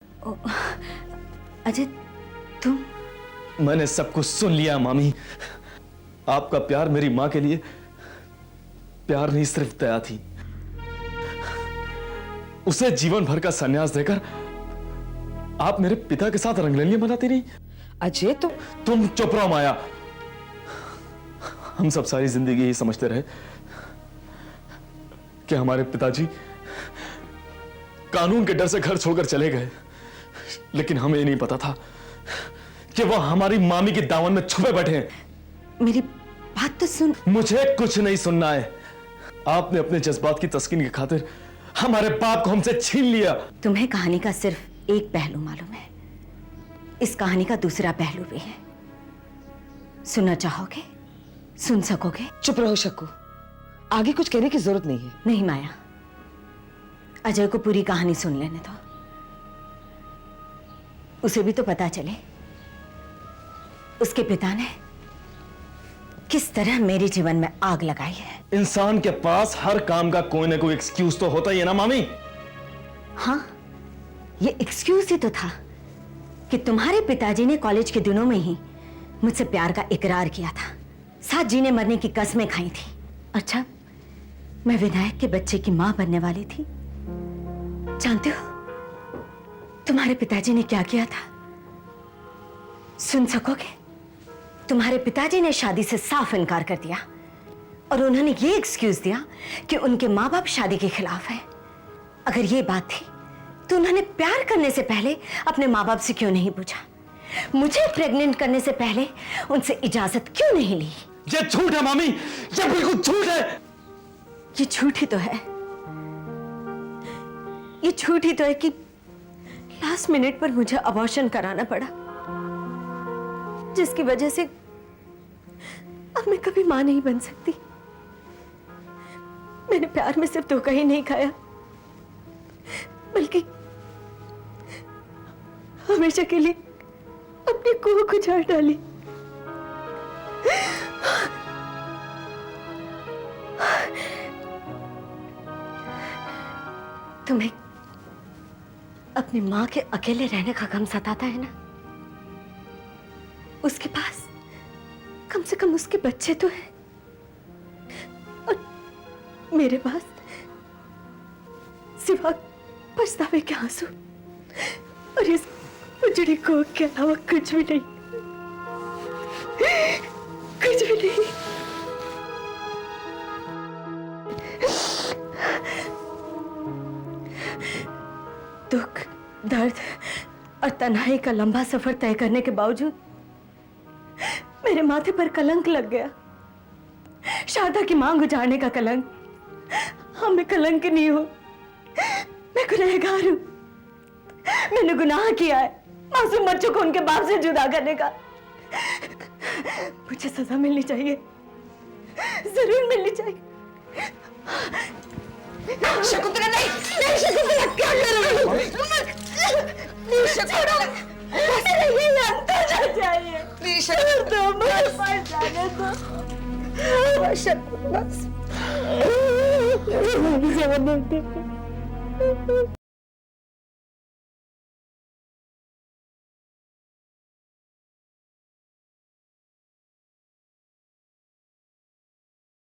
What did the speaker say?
अजय, तुम? मैंने सब कुछ सुन लिया मामी। आपका प्यार मेरी माँ के लिए प्यार नहीं, सिर्फ दया थी। उसे जीवन भर का संन्यास देकर आप मेरे पिता के साथ रंगरलियां मनाती रही। अजय, तुम चुप रहो माया। हम सब सारी जिंदगी यही समझते रहे कि हमारे पिताजी कानून के डर से घर छोड़कर चले गए, लेकिन हमें ये नहीं पता था कि वो हमारी मामी के दामन में छुपे बैठे हैं। मेरी बात तो सुन। मुझे कुछ नहीं सुनना है। आपने अपने जज्बात की तस्कीन की खातिर हमारे बाप को हमसे छीन लिया। तुम्हें कहानी का सिर्फ एक पहलू मालूम है, इस कहानी का दूसरा पहलू भी है। सुनना चाहोगे? सुन सकोगे? चुप रहो शक्कू, आगे कुछ कहने की जरूरत नहीं है। नहीं माया, अजय को पूरी कहानी सुन लेने दो, उसे भी तो पता चले उसके पिता ने किस तरह मेरे जीवन में आग लगाई है। इंसान के पास हर काम का कोई ना कोई एक्सक्यूज तो होता ही है ना मामी। हाँ, ये एक्सक्यूज ही तो था कि तुम्हारे पिताजी ने कॉलेज के दिनों में ही मुझसे प्यार का इकरार किया था, साथ जीने मरने की कसमें खाई थी। अच्छा, मैं विनायक के बच्चे की मां बनने वाली थी। जानते हो तुम्हारे पिताजी ने क्या किया था? सुन सकोगे? तुम्हारे पिताजी ने शादी से साफ इनकार कर दिया और उन्होंने ये एक्सक्यूज दिया कि उनके माँ बाप शादी के खिलाफ हैं। अगर ये बात थी तो उन्होंने प्यार करने से पहले अपने माँ बाप से क्यों नहीं पूछा? मुझे प्रेग्नेंट करने से पहले उनसे इजाजत क्यों नहीं ली? ये झूठ है मामी, ये बिल्कुल झूठ है। ये झूठ ही तो है, ये झूठ ही तो है कि लास्ट मिनट पर मुझे अबॉर्शन कराना पड़ा, जिसकी वजह से अब मैं कभी मां नहीं बन सकती। मैंने प्यार में सिर्फ धोखा ही नहीं खाया, बल्कि हमेशा के लिए अपनी कोख उजाड़ डाली। तुम्हें अपनी मां के अकेले रहने का गम सताता है ना? उसके पास कम से कम उसके बच्चे तो हैं, और मेरे पास सिवा पछतावे के आंसू और इस उजड़ी कोख के अलावा कुछ भी नहीं, कुछ भी नहीं। दुख, दर्द और तन्हाई का लंबा सफर तय करने के बावजूद मेरे माथे पर कलंक लग गया। शारदा की मांग उजाड़ने का कलंक। हाँ, मैं कलंक नहीं हूं, मैं गुनहगार हूं। मैंने गुनाह किया है मासूम बच्चों को उनके बाप से जुदा करने का। मुझे सजा मिलनी चाहिए, जरूर मिलनी चाहिए। शकुंतला, नहीं नहीं शकुंतला, क्या कर रही हो? नहीं शकुंतला, ये अंतर ना चाहिए। प्लीज छोड़ दो, मुझे मर जाने दो। बस शकुंतला, बस।